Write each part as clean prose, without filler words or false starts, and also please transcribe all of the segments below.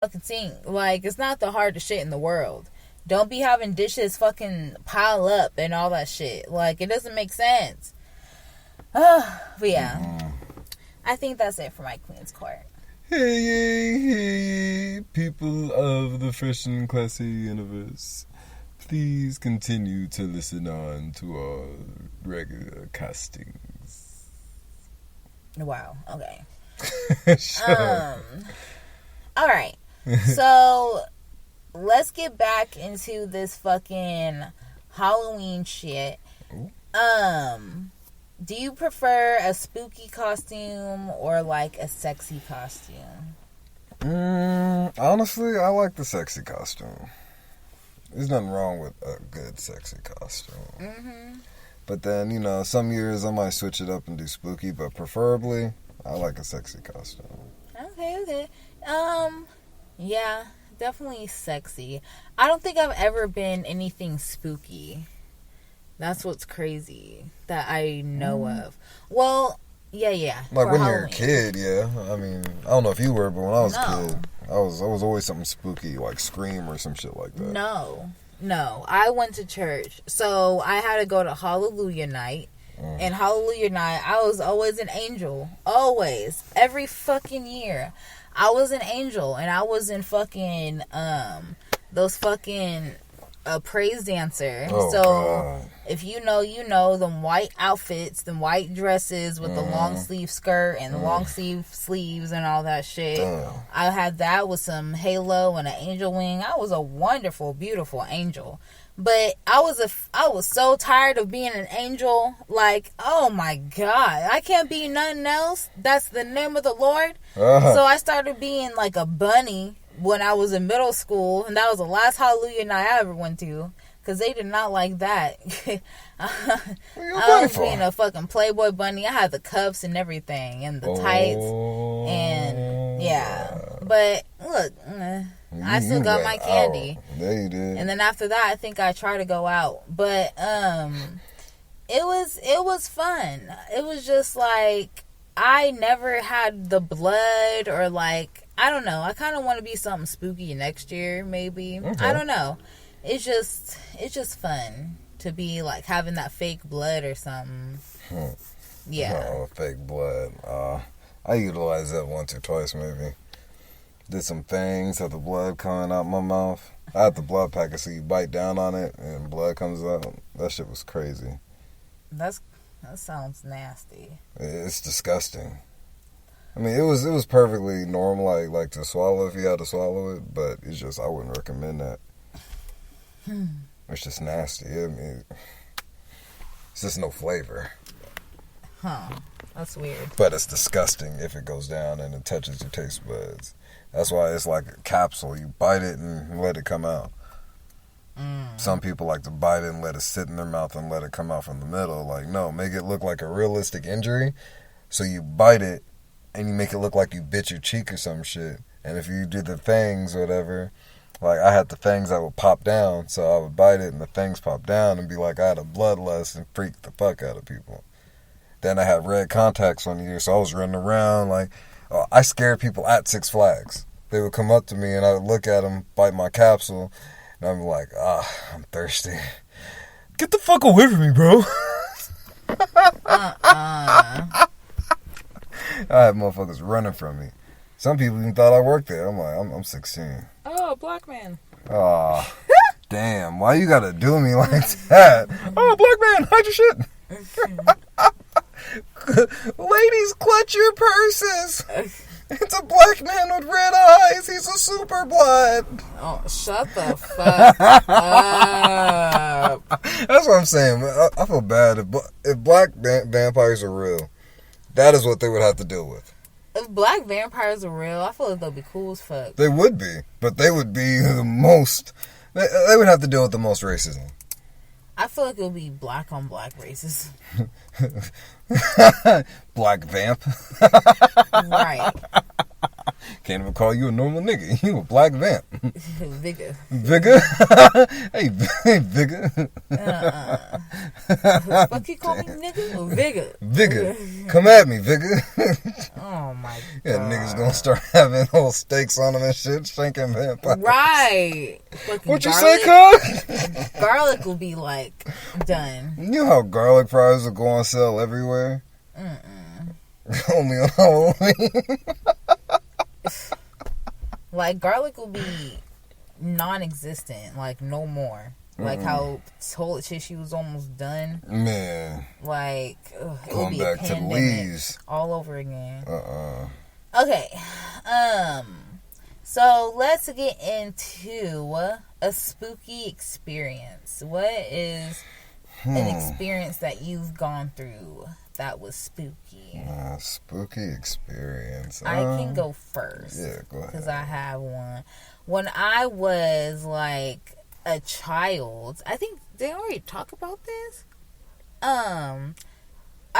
fucking sink. Like, it's not the hardest shit in the world. Don't be having dishes fucking pile up and all that shit. Like, it doesn't make sense. But yeah, I think that's it for my Queen's Court. Hey, people of the fresh and classy universe. Please continue to listen on to our regular castings. Wow, okay. Sure. Alright. So, let's get back into this fucking Halloween shit. Do you prefer a spooky costume or like a sexy costume? Honestly, I like the sexy costume. There's nothing wrong with a good sexy costume. Mm-hmm. But then, you know, some years I might switch it up and do spooky, but preferably, I like a sexy costume. Okay. Yeah, definitely sexy. I don't think I've ever been anything spooky. That's what's crazy that I know of. Well, yeah. Like when you're a kid, yeah. I mean, I don't know if you were, but when I was a kid, I was always something spooky, like Scream or some shit like that. No. I went to church, so I had to go to Hallelujah night. And Hallelujah night, I was always an angel. Always. Every fucking year. I was an angel, and I was in fucking, those fucking... a praise dancer. God. If you know them white outfits, them white dresses with the long sleeve skirt and the long sleeves and all that shit. Damn. I had that with some halo and an angel wing. I was a wonderful, beautiful angel. But I was so tired of being an angel. Like, oh my God, I can't be nothing else. That's the name of the Lord. So I started being like a bunny when I was in middle school, and that was the last Hallelujah night I ever went to, because they did not like that. I was being a fucking Playboy bunny. I had the cuffs and everything, and the tights, and yeah. But look, I still got my candy. There you did. And then after that, I think I tried to go out, but it was fun. It was just like I never had the blood or like. I don't know. I kind of want to be something spooky next year, maybe. Okay. I don't know. It's just fun to be like having that fake blood or something. Yeah. Oh, fake blood. I utilized that once or twice, maybe. Did some things, had the blood coming out my mouth. I had the blood packet, so you bite down on it and blood comes out. That shit was crazy. That sounds nasty. It's disgusting. I mean, it was perfectly normal, like to swallow if you had to swallow it, but it's just I wouldn't recommend that. It's just nasty. I mean, it's just no flavor. That's weird. But it's disgusting if it goes down and it touches your taste buds. That's why it's like a capsule. You bite it and let it come out. Some people like to bite it and let it sit in their mouth and let it come out from the middle. Like, no, make it look like a realistic injury. So you bite it, and you make it look like you bit your cheek or some shit. And if you do the fangs or whatever, like I had the fangs that would pop down, so I would bite it and the fangs pop down and be like I had a bloodlust and freak the fuck out of people. Then I had red contacts one year, so I was running around like, I scared people at Six Flags. They would come up to me and I would look at them, bite my capsule, and I'm like, I'm thirsty. Get the fuck away from me, bro. I had motherfuckers running from me. Some people even thought I worked there. I'm like, I'm 16. Oh, black man. Oh, damn. Why you gotta do me like that? Oh, black man, hide your shit. Ladies, clutch your purses. It's a black man with red eyes. He's a super blood. Oh, shut the fuck up. That's what I'm saying. I feel bad. If black vampires are real, that is what they would have to deal with. If black vampires are real, I feel like they'll be cool as fuck. They would be. But they would be the most... They would have to deal with the most racism. I feel like it would be black on black racism. Black vamp. Right. Can't even call you a normal nigga. You a black vamp. Vigor. Vigor? Hey, Vigor. Fuck you call me nigga or Vigor? Vigor. Come at me, Vigor. Oh my god. Yeah, niggas gonna start having whole steaks on them and shit, shanking vampires. Right. Fucking What you garlic, say, cuz? Garlic will be like done. You know how garlic fries will go on sale everywhere? Only on Halloween. Like garlic will be non-existent, like no more. Like how toilet tissue was almost done. Man. Like it Going would be back a to the pandemic leaves. all over again. Okay. So let's get into a spooky experience. What is an experience that you've gone through that was spooky? Spooky experience. I can go first. Yeah, go ahead. Because I have one. When I was like a child, I think they already talk about this. I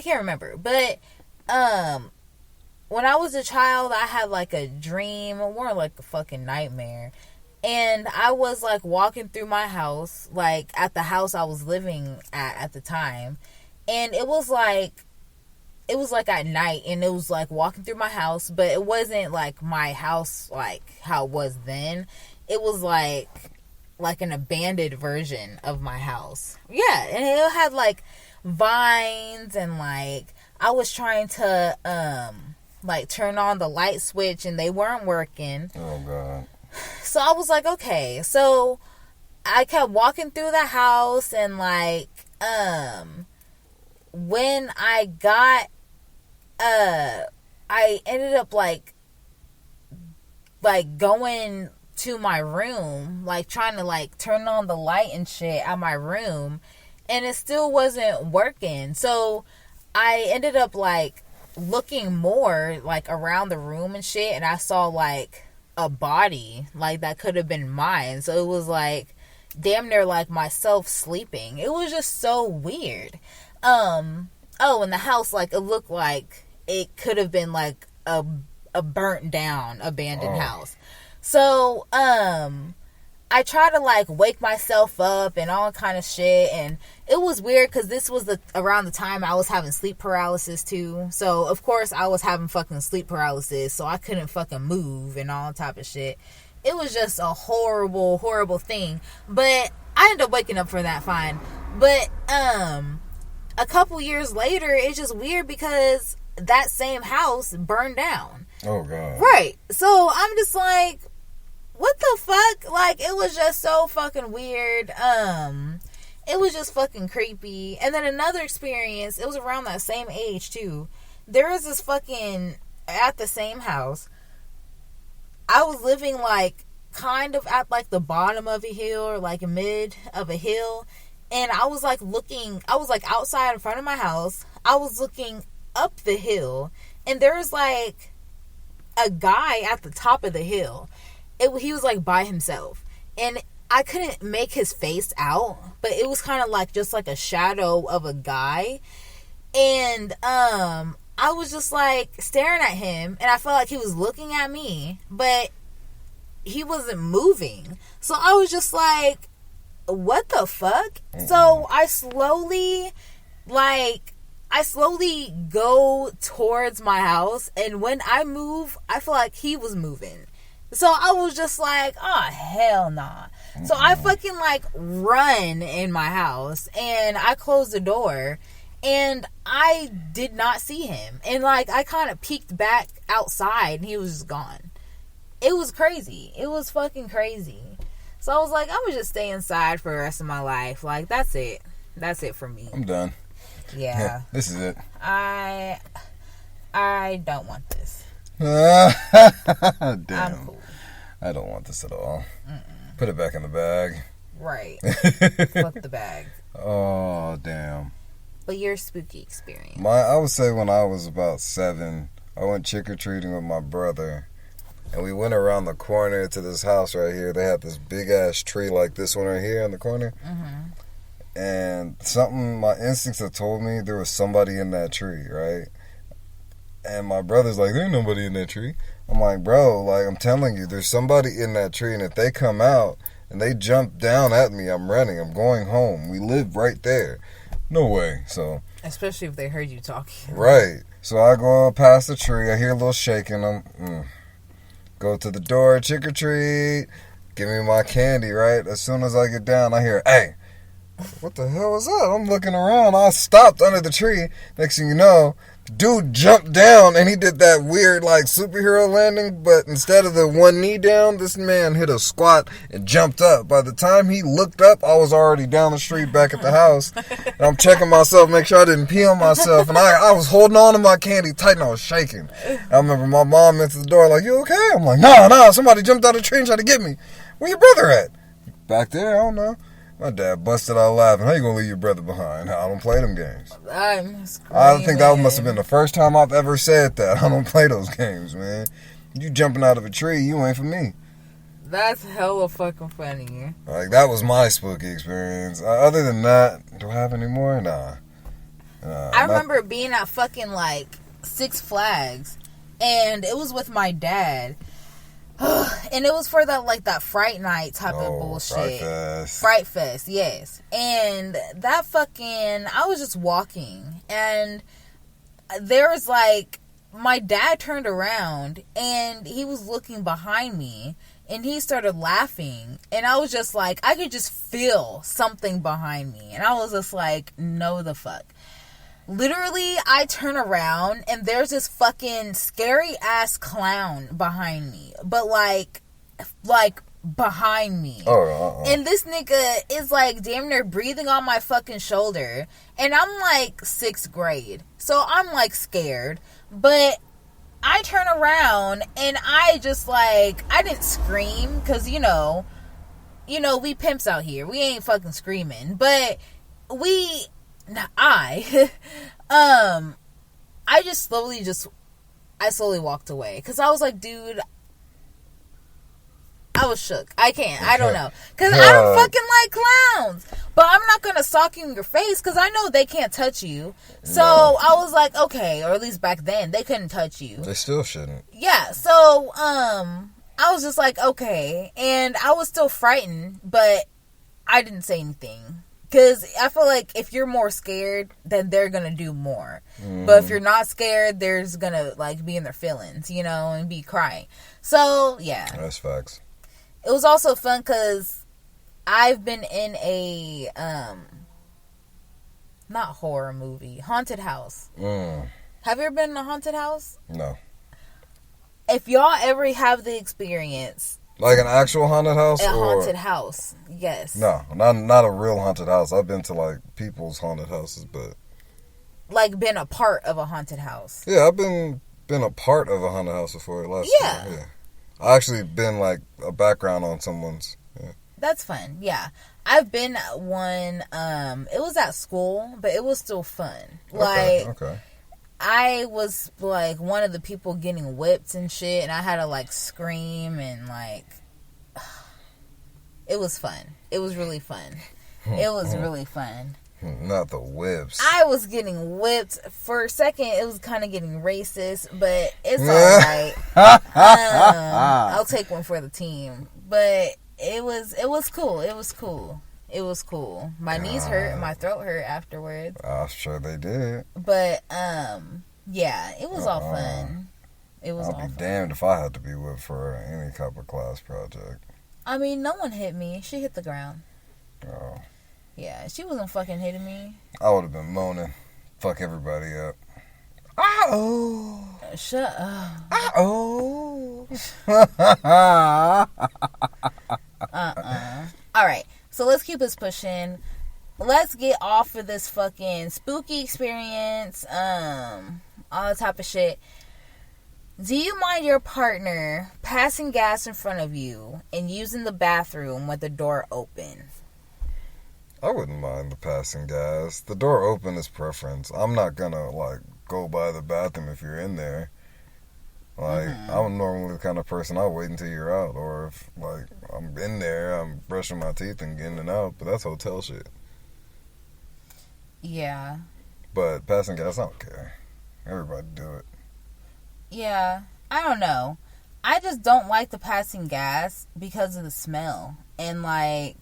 can't remember, but when I was a child, I had like a dream, more like a fucking nightmare. And I was like walking through my house, like at the house I was living at the time. And it was like at night, and it was like walking through my house, but it wasn't like my house like how it was then. It was like an abandoned version of my house. Yeah, and it had like vines, and like I was trying to like turn on the light switch and they weren't working. Oh god. So I was like, okay. So I kept walking through the house, and like when I got I ended up like going to my room, like trying to like turn on the light and shit at my room, and it still wasn't working. So I ended up like looking more like around the room and shit, and I saw like a body like that could have been mine. So it was like damn near like myself sleeping. It was just so weird. And the house, like it looked like it could have been like a burnt down abandoned house. So I tried to like wake myself up and all kind of shit, and it was weird because this was around the time I was having sleep paralysis too. So of course I was having fucking sleep paralysis, so I couldn't fucking move and all type of shit. It was just a horrible, horrible thing. But I ended up waking up for that fine. But a couple years later, it's just weird because that same house burned down. Oh god. Right. So I'm just like, what the fuck? Like, it was just so fucking weird. It was just fucking creepy. And then another experience, it was around that same age too. There was this fucking, at the same house, I was living like kind of at like the bottom of a hill or like mid of a hill. And I was like looking, I was like outside in front of my house. I was looking up the hill, and there was like a guy at the top of the hill. He was like by himself, and I couldn't make his face out, but it was kind of like just like a shadow of a guy. And I was just like staring at him, and I felt like he was looking at me, but he wasn't moving. So I was just like, what the fuck? So I slowly go towards my house, and when I move, I feel like he was moving. So I was just like, oh, hell nah. So I fucking like run in my house, and I closed the door, and I did not see him. And like I kind of peeked back outside, and he was just gone. It was crazy. It was fucking crazy. So I was like, I'm gonna just stay inside for the rest of my life. Like, that's it. That's it for me. I'm done. Yeah. This is it. I don't want this. Damn. I'm cool. I don't want this at all. Put it back in the bag. Right. Fuck the bag. Oh, damn. But your spooky experience. I would say when I was about 7, I went trick-or-treating with my brother. And we went around the corner to this house right here. They had this big-ass tree like this one right here in the corner. Mm-hmm. And my instincts have told me there was somebody in that tree, right? And my brother's like, there's nobody in that tree. I'm like, bro, like, I'm telling you, there's somebody in that tree, and if they come out and they jump down at me, I'm running. I'm going home. We live right there. No way. So, especially if they heard you talking. Right. So I go past the tree. I hear a little shaking. Go to the door. Trick or treat. Give me my candy, right? As soon as I get down, I hear, hey, what the hell was that? I'm looking around. I stopped under the tree. Next thing you know, dude jumped down and he did that weird like superhero landing, but instead of the one knee down, this man hit a squat and jumped up. By the time he looked up, I was already down the street back at the house. And I'm checking myself, make sure I didn't pee on myself. And I was holding on to my candy tight and I was shaking. I remember my mom went to the door like, you okay? I'm like, no, somebody jumped out of the tree and tried to get me. Where your brother at? Back there, I don't know. My dad busted out laughing. How you gonna leave your brother behind? I don't play them games. I think that must have been the first time I've ever said that. I don't play those games, man. You jumping out of a tree, you ain't for me. That's hella fucking funny. Like, that was my spooky experience. Other than that, do I have any more? Nah. I remember being at fucking, like, Six Flags, and it was with my dad. And it was for that Fright Night type of bullshit. Fright Fest, yes. And that fucking, I was just walking, and there was like, my dad turned around, and he was looking behind me, and he started laughing, and I was just like, I could just feel something behind me, and I was just like, no the fuck. Literally, I turn around and there's this fucking scary ass clown behind me. But like behind me. And this nigga is like damn near breathing on my fucking shoulder. And I'm like 6th grade. So I'm like scared. But I turn around and I just like, I didn't scream. Because, you know, we pimps out here. We ain't fucking screaming. But I slowly walked away. Because I was like, dude, I was shook. I don't know. Because I don't fucking like clowns. But I'm not going to sock you in your face because I know they can't touch you. So I was like, okay. Or at least back then, they couldn't touch you. They still shouldn't. Yeah. So, I was just like, okay. And I was still frightened, but I didn't say anything. Because I feel like if you're more scared, then they're going to do more. But if you're not scared, there's going to, like, be in their feelings, you know, and be crying. So, yeah. That's facts. It was also fun because I've been in a, not horror movie, haunted house. Have you ever been in a haunted house? No. If y'all ever have the experience... Like an actual haunted house? A haunted house, yes. No, not a real haunted house. I've been to, like, people's haunted houses, but... Like, been a part of a haunted house. Yeah, I've been a part of a haunted house before last year. Yeah. I actually been, like, a background on someone's. Yeah. That's fun, yeah. I've been one, it was at school, but it was still fun. Okay. I was, like, one of the people getting whipped and shit, and I had to, like, scream, and, like, it was fun. It was really fun. It was really fun. Not the whips. I was getting whipped. For a second, it was kind of getting racist, but it's alright. I'll take one for the team. But it was cool. It was cool. It was cool. My knees hurt. My throat hurt afterwards. I'm sure they did. But, yeah, it was all fun. It was all fun. I'll be damned if I had to be whipped for any type of class project. I mean, no one hit me. She hit the ground. Oh. Yeah, she wasn't fucking hitting me. I would have been moaning. Fuck everybody up. Oh. Shut up. Oh. Alright, so let's keep this pushing. Let's get off of this fucking spooky experience, all that type of shit. Do you mind your partner passing gas in front of you and using the bathroom with the door open? I wouldn't mind the passing gas. The door open is preference. I'm not gonna, like, go by the bathroom if you're in there. Like, I'm normally the kind of person, I'll wait until you're out. Or if, like, I'm in there, I'm brushing my teeth and getting it out. But that's hotel shit. Yeah. But passing gas, I don't care. Everybody do it. Yeah. I don't know. I just don't like the passing gas because of the smell. And, like,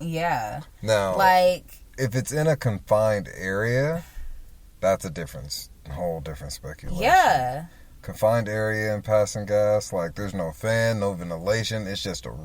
yeah. Now, like, if it's in a confined area, that's a whole different speculation. Yeah. Confined area and passing gas, like, there's no fan, no ventilation. It's just a